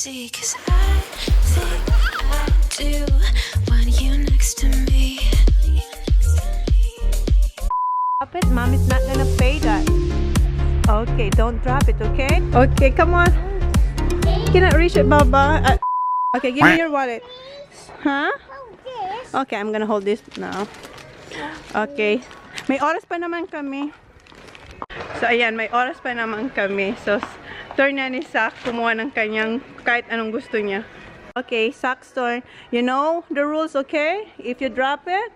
see, 'cause I think I do want you next to me. Drop it, Mom is not gonna pay that. Okay, don't drop it, okay? Okay, come on. Cannot reach it, Baba. Okay, give me your wallet. Huh? Okay, I'm gonna hold this now. Okay. May oras pa naman kami. So, ayan, may oras pa naman kami. So, turn na ni Zach kumuha ng kanyang kahit anong gusto niya. Okay, Zach's turn. You know the rules, okay? If you drop it,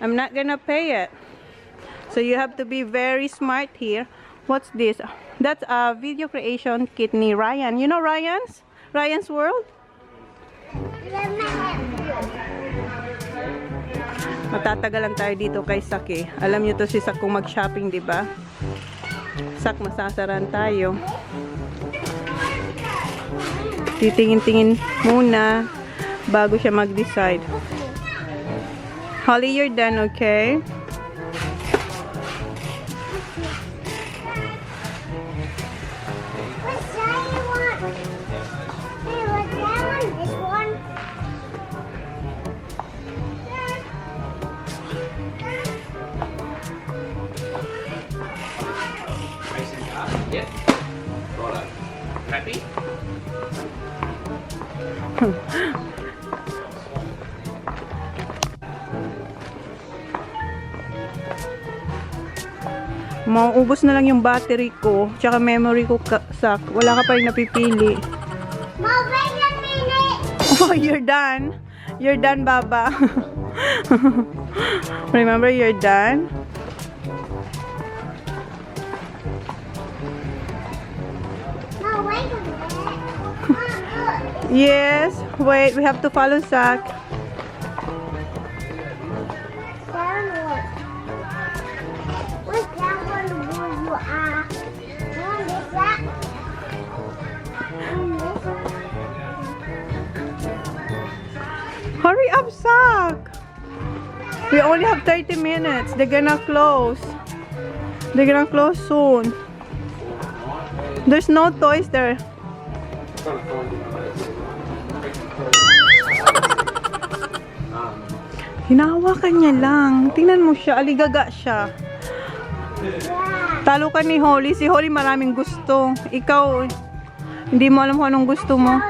I'm not gonna pay it. So, you have to be very smart here. What's this? That's a video creation kit ni Ryan. You know Ryan's World? Matatagalan tayo dito kay Zach eh. Alam niyo to si Zach kung mag-shopping, di ba? Zach, masasaran tayo. Titingin-tingin muna bago siya mag-decide. Holly, you're done, okay? Yep. Righto. Happy? Maubos na lang yung battery ko, tsaka memory ko, Zach. Wala ka pa rin napipili. Oh, you're done. You're done, Baba. Remember, you're done. Yes, wait, we have to follow Zach. Hurry up, Zach. We only have 30 minutes. They're gonna close. They're gonna close soon. There's no toys there. Hinahawakan niya lang. Tingnan mo siya. Aligaga siya. Talo ka ni Holly. Si Holly maraming gusto. Ikaw, hindi mo alam kung anong gusto mo.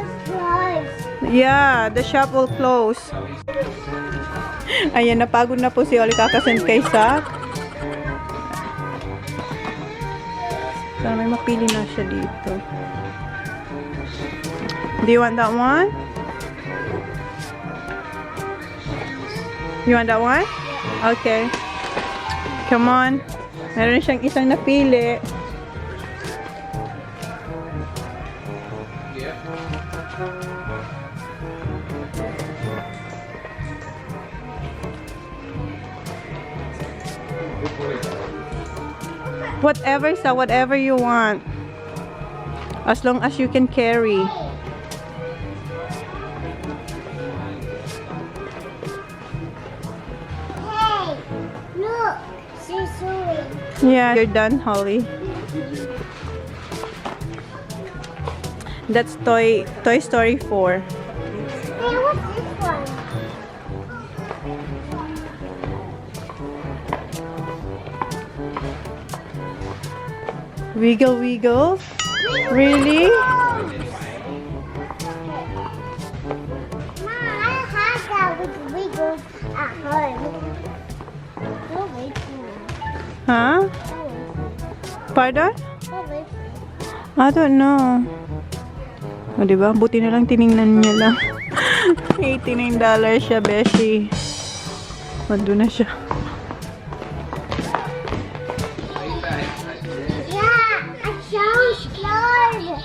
Yeah, the shop will close. Ayan, napagod na po si Holly kakasend kay Zach. Sana may mapili na siya dito. Do you want that one? You want that one? Okay. Come on. Meron siyang isang napili. Whatever, sa whatever you want. As long as you can carry. Yeah, you're done, Holly. That's Toy Story 4. Hey, what's this one? Wiggle, wiggle. Really? Mom, I have that with wiggles at home. No, wait. Huh? Pardon? No, wait. I don't know. O, diba? Buti na lang tiningnan niya lang. $89 siya, Beshi. Mando na siya. Yeah, I sound scared.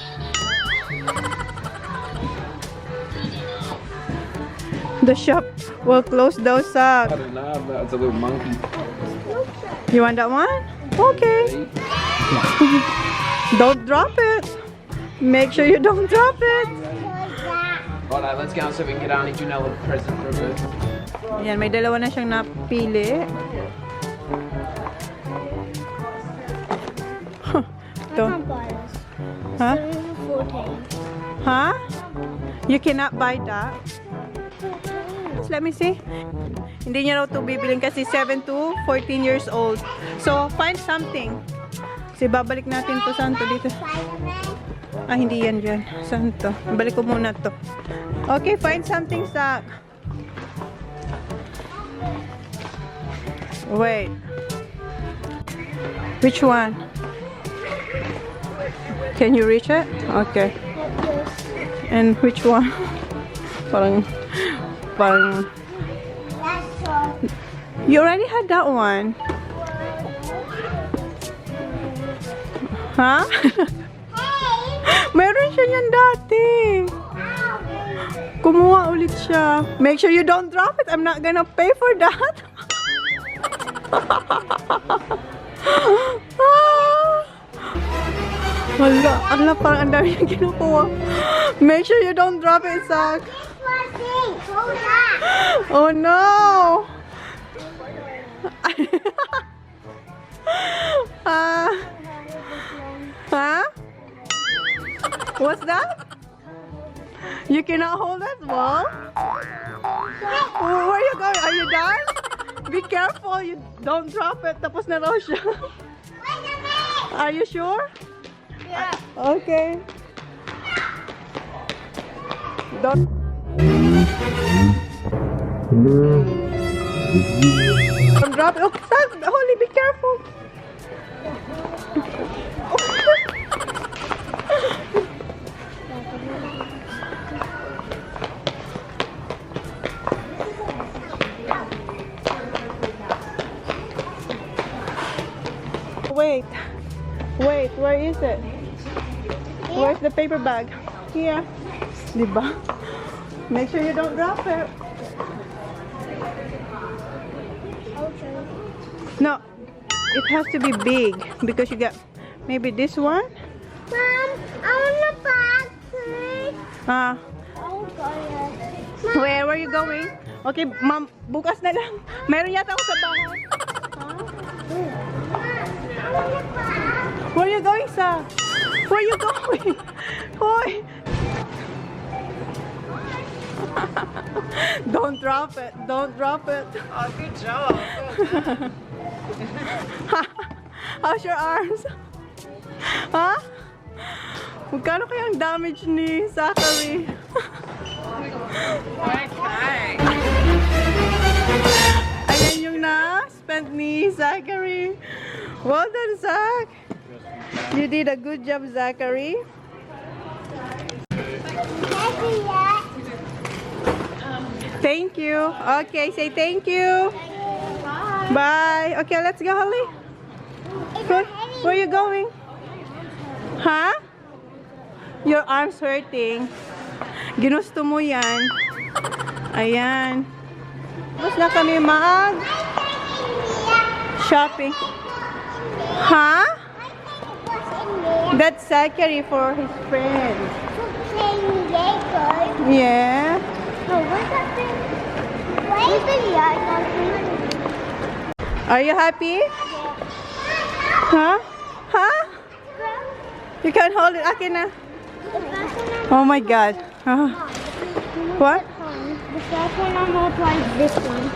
The shop will close daw, Zach. I don't know, that's a little monkey. You want that one? Okay. Don't drop it. Make sure you don't drop it. Righto, let's go so we can get Auntie Janelle a present for her birthday. Ayan, may dalawa na siyang napili. Ito. I can't buy this. Huh? 14. Huh? You cannot buy that. Let me see. Hindi niya raw ito bibilin kasi 7 to 14 years old. So, find something. Kasi babalik natin to. Saan to? Dito. Ah, hindi yan dyan. Saan to? Balik ko muna to. Okay, find something, Zach. Wait. Which one? Can you reach it? Okay. And which one? Parang... You already had that one. Huh? Meron siya yan dati. Kumuha ulit siya. Make sure you don't drop it. I'm not gonna pay for that. Wala, parang ang dami yung kinukuha. Make sure you don't drop it, Zach. Oh no! Huh? What's that? You cannot hold it? Well? Where are you going? Are you done? Be careful, you don't drop it. Tapos na raw siya. Are you sure? Yeah. Okay. Don't drop it. Oh, stop. Holly, be careful. Wait. Wait, where is it? Where's the paper bag? Here. Diba? Make sure you don't drop it. No, it has to be big because you get maybe this one. Mom, I want a bag, please. Oh, God. Where are you going? Okay, ma'am, bukas na lang. Meron yata ako sa bahay. Where are you going, Sa? Where are you going? Hoy! Don't drop it. Don't drop it. Oh, good job. How's your arms? Ha? Magkano kayang damage ni Zachary? Okay. Ayan yung na-spent ni Zachary. Well done, Zach. You did a good job, Zachary. Thank you. Okay, say thank you. Bye. Okay, let's go, Holly. Where are you going? Huh? Your arm's hurting. Ginusto mo yan. Ayan. Tapos na kami mag-shopping. Huh? That's Zachary for his friends. Yeah. Are you happy? Huh? Huh? You can't hold it. Akin na. Oh my God. What? The first one I'm gonna try this one.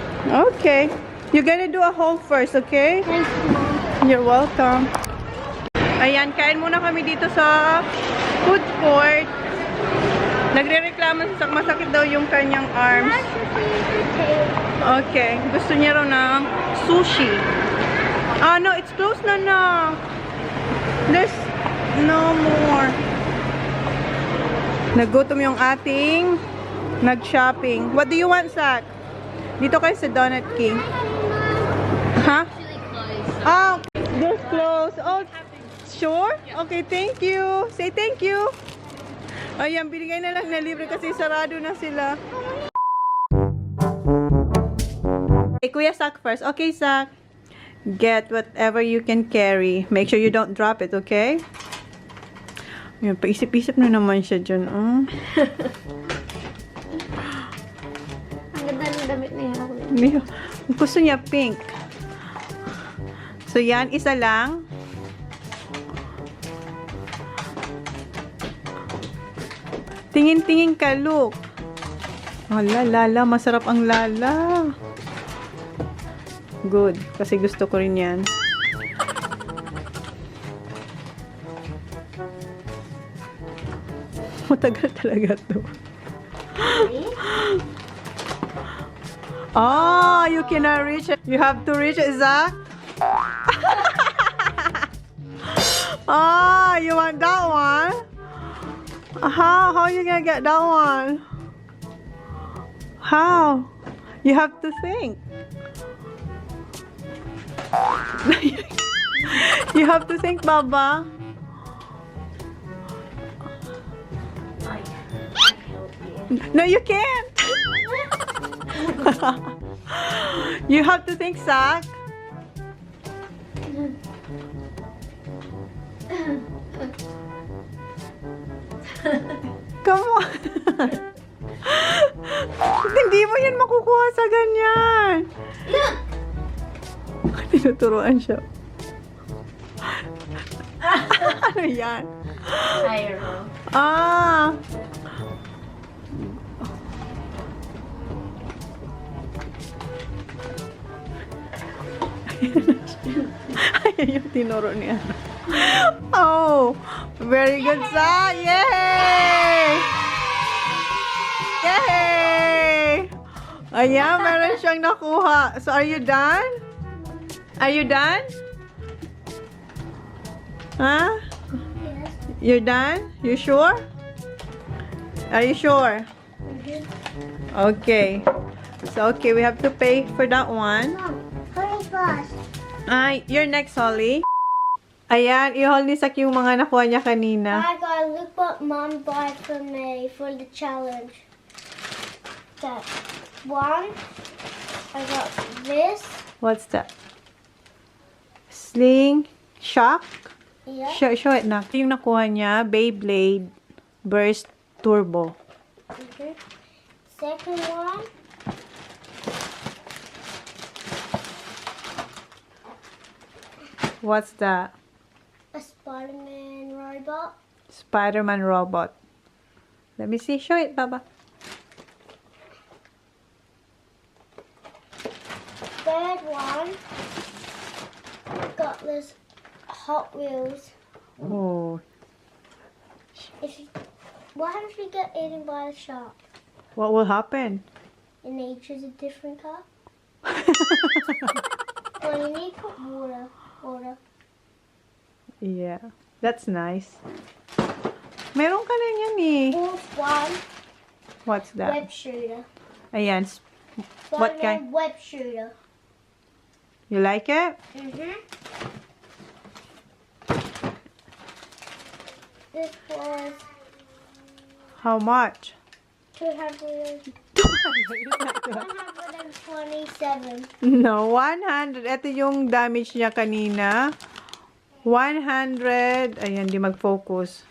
Okay. You're gonna do a haul first, okay? Thanks, Mom. You're welcome. Ayan, kain muna kami dito sa food court. Nagre-reklamo sa masakit daw yung kanyang arms. Okay. Gusto niya raw ng sushi. Ah, no. It's closed na na. There's no more. Nagutom yung ating nag-shopping. What do you want, Zach? Dito kayo sa Donut King. Huh? Ah, they're closed. Oh, sure? Okay, thank you. Say thank you. Ayan, binigay na lang na libre kasi sarado na sila. Okay, Kuya Zach first. Okay, Zach. Get whatever you can carry. Make sure you don't drop it, okay? Ayan, paisip-isip na naman siya dyan. Oh. Ang ganda ng damit niya. Gusto niya pink. So, yan. Isa lang. Tingin-tingin ka, look. Hala, lala. Masarap ang lala. Good. Kasi gusto ko rin yan. Matagal talaga to. Oh, you cannot reach it. You have to reach it, Zach. Oh, you want that one? How are you gonna get that one? How? You have to think. You have to think, Baba. No, you can't. You have to think, Zach. Come on. Hindi mo yan makukuha sa ganyan. Tinuturuan siya. Ano yan? Ah. Ayan yung tinuro niya. Oh, very good, Zach. Yay! Yay! Ayan, meron siyang nakuha. So, are you done? Are you done? Huh? Yes. You're done? You sure? Are you sure? Okay. So, okay, we have to pay for that one. Mom, hurry fast. You're next, Holly. Ayan, i-hold ni Zach yung mga nakuha niya kanina. I got look what Mom bought for me for the challenge. That one. I got this. What's that? Sling shock? Yeah. Show it na. Yung nakuha niya, Beyblade Burst Turbo. Second one. What's that? A Spider-Man robot. Spider-Man robot. Let me see. Show it, Baba. Third one. Got this Hot Wheels. Oh. What happens if we get eaten by a shark? What will happen? And they choose a different car? Well, you need to put water. Yeah. That's nice. Meron ka na yan eh. Fourth one. What's that? Web shooter. Ayan. What kind? Web shooter. You like it? This was How much? 227. No, 100. Ito yung damage niya kanina. 100. Ayan, di mag-focus.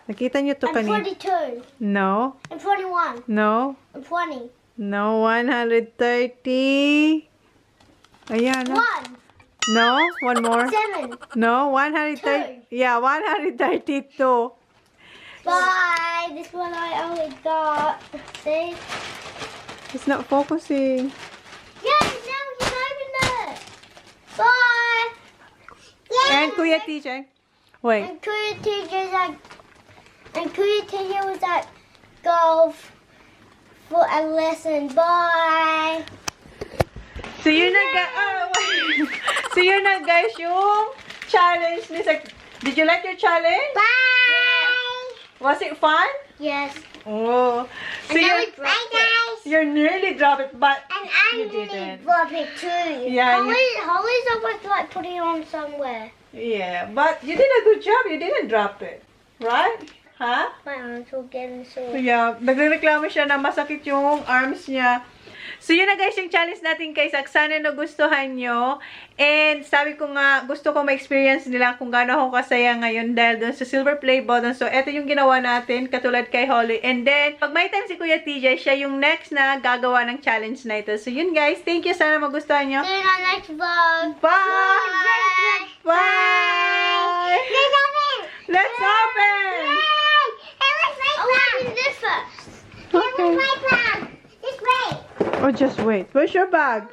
Nakita niyo to And kanina? 22. No. And 21. No. And 20. No, 130. Ayan. One. No, one more. 7. No, 130. Yeah, 132. Bye. This one I only got. See? It's not focusing. Yeah, now we can open it. Bye. And Kuya TJ. Wait. And Kuya teacher was at golf for a lesson. Bye. So yun na guys. Wait. So yun na guys yung challenge ni Zach. Did you like your challenge? Bye. Was it fun? Yes. Oh. So And now you, we dropped it. you nearly dropped it, but And I you nearly didn't. dropped it too. Yeah, Holly's almost like putting it on somewhere. Yeah, but you did a good job. You didn't drop it. Right? Huh? My arms will get sore. So yeah, nagreklamo siya na masakit yung arms niya. So yun na guys yung challenge natin kay Zach. Sana nagustuhan nyo. And sabi ko nga, gusto ko ma-experience nila kung gaano ako kasaya ngayon dahil doon sa silver play button. So eto yung ginawa natin, katulad kay Holly. And then, pag may time si Kuya TJ, siya yung next na gagawa ng challenge na ito. So yun guys, thank you. Sana magustuhan nyo. See you in our next vlog. Bye! Bye! Let's open! Let's open! Yay! It looks like that. Or just wait. Where's your bag?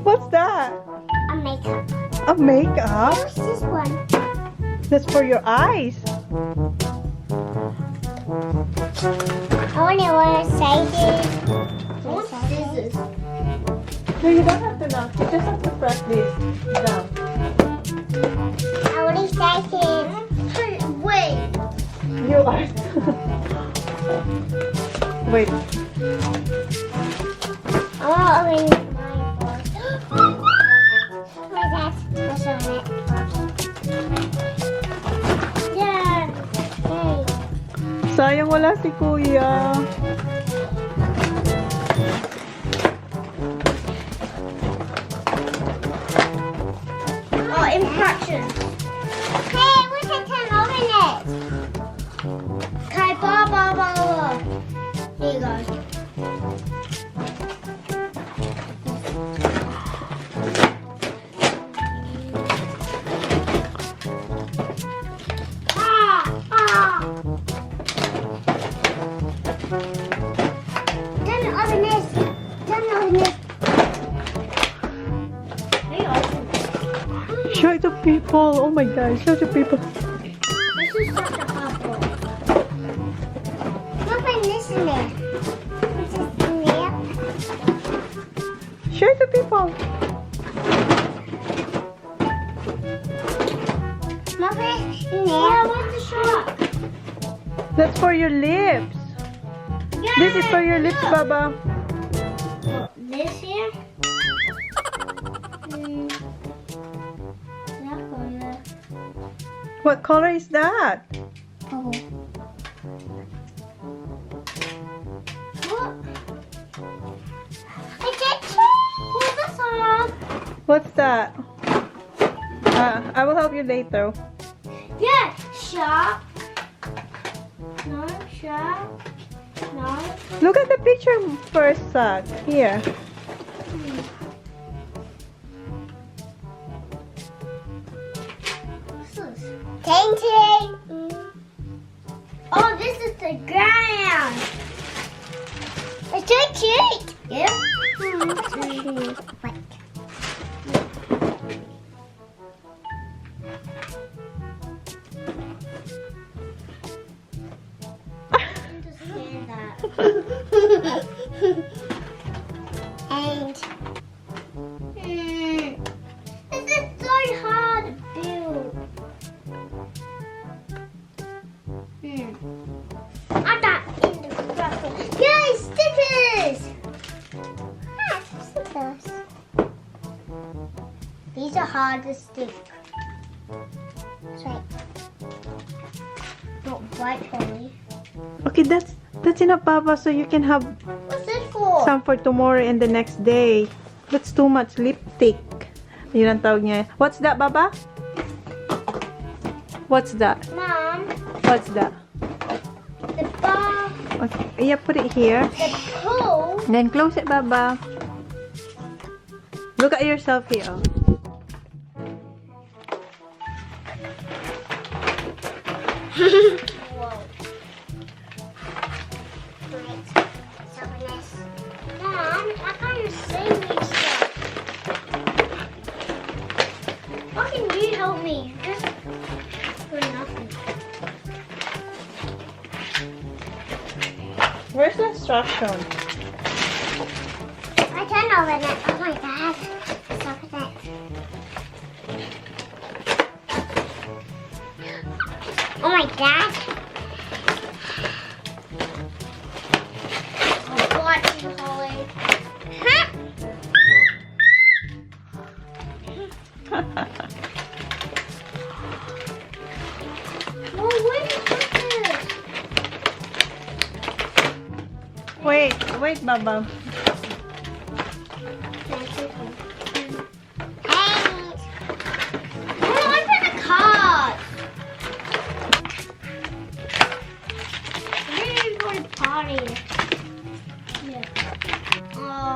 What's that? A makeup. A makeup? What's this one? That's for your eyes. I only want to say this. What's scissors? No, you don't have to knock. You just have to press this down. I want to say this. Wait. You are. Wait. I want to open my box. What's that? What's on it? Yeah. Hey. Sayang wala si Kuya. Oh, instructions. Hey, we can open it. Okay, blah, blah, blah, blah. Here you go. Show it to people. Oh my God, show it to people. This is such a hard one. Open this in there. This is in there. Show it to people. Open it in there. Yeah, what's the shot? That's for your lips. Yeah, This is for your lips, Baba. This here? That color. What color is that? Oh. What? I get you. What's the song? What's that? I will help you later. Yeah, shark. No, shark. No. Look at the picture first, Zach. Here. Painting. Oh, this is the ground. It's so cute. Yep. Wait. Understand that. And this is so hard to build. I'm not in the graphic. Guys, stickers! Ah, stickers. These are hard to stick. That's right. Not white only. Okay, that's enough, Baba, so you can have What's this for? some for tomorrow and the next day. That's too much lipstick. Yun ang tawag niya. What's that, Baba? What's that? Mom, What's that? the bar, Okay, yeah, put it here. the pool. Then close it, Baba. Look at yourself here. Whoa. Right. So this. Mom, I can't see this stuff. How can you help me? Just for nothing. Where's the instruction? I can open it. Oh my God. Let's open it. Oh my God. Oh, what is Holly? Huh? Oh, what is this? Wait, Baba. Hey,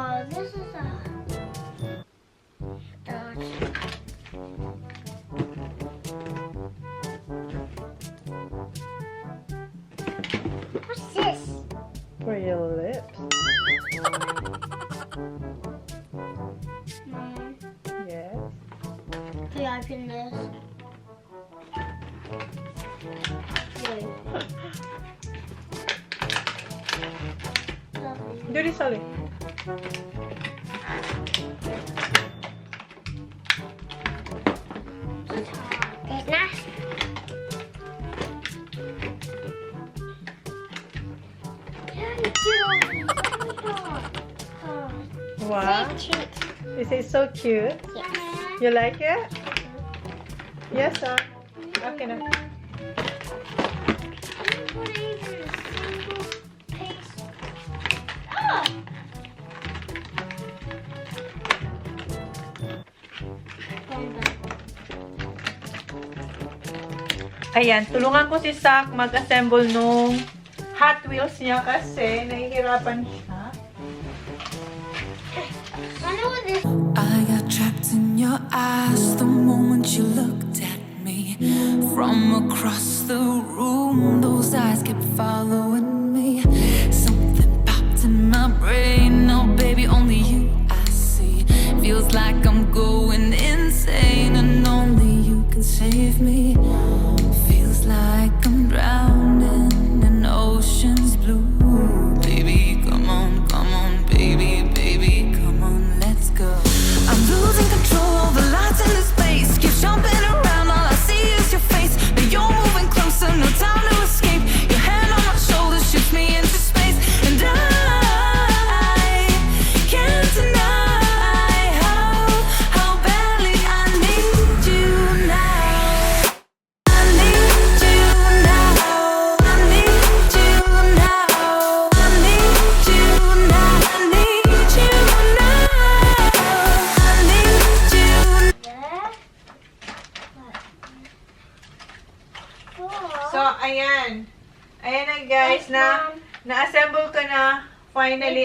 Oh, this is a. What's this? For your lips. Mom, Yes. can I open this? Do this, Ollie. It's nice. Wow. This is so cute. You like it? Yes, sir. Okay, now. Ayan, tulungan ko si Zach mag-assemble nung Hot Wheels niya kasi nahihirapan siya. I got trapped in your eyes the moment you looked at me. From across the room, those eyes kept following me. Something popped in my brain. Now, baby, only you I see. Feels like I'm going insane, and only you can save me. Feels like I'm drowning in ocean's blue. Baby, come on, baby, baby, come on, let's go. I'm losing control of the lights in this place. Keep jumping around, all I see is your face. But you're moving closer, no time to escape. Your hand on my shoulder shoots me into space, and I can't deny how badly I need you now. I need you now. I need you now. I need you now. I need you now. I need you. So, ayan. Ayan na guys, na-assemble ko na finally.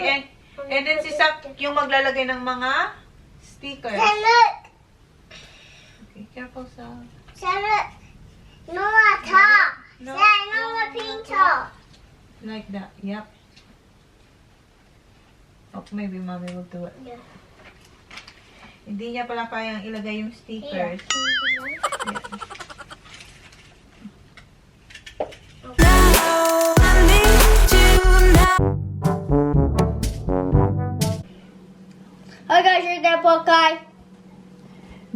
And then si Zach yung maglalagay ng mga stickers. Look. Okay, careful, Zach. Look. No more top. No. No more pink top. Like that, yep. Oh, maybe mommy will do it. Yeah. Hindi niya pala kayang ilagay yung stickers. Yeah. Hi guys, your dad guy.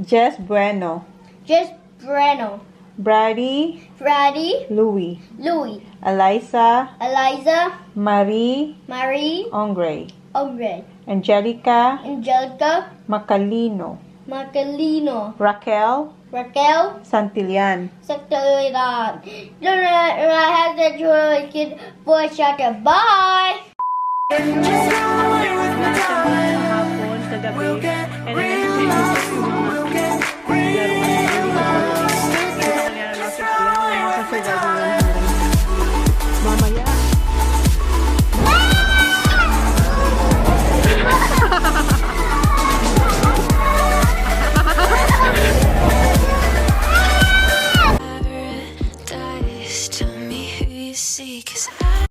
Jess Bueno. Just Breno. Brady. Brady. Louie. Louis. Eliza. Eliza. Marie. Marie. Ongre. Ogre. Angelica. Angelica. Macalino. Marcelino. Raquel. Raquel. Santillan. Secretariat. I have the joy kid voice shutter. Bye. Kahapon, kagabi, and then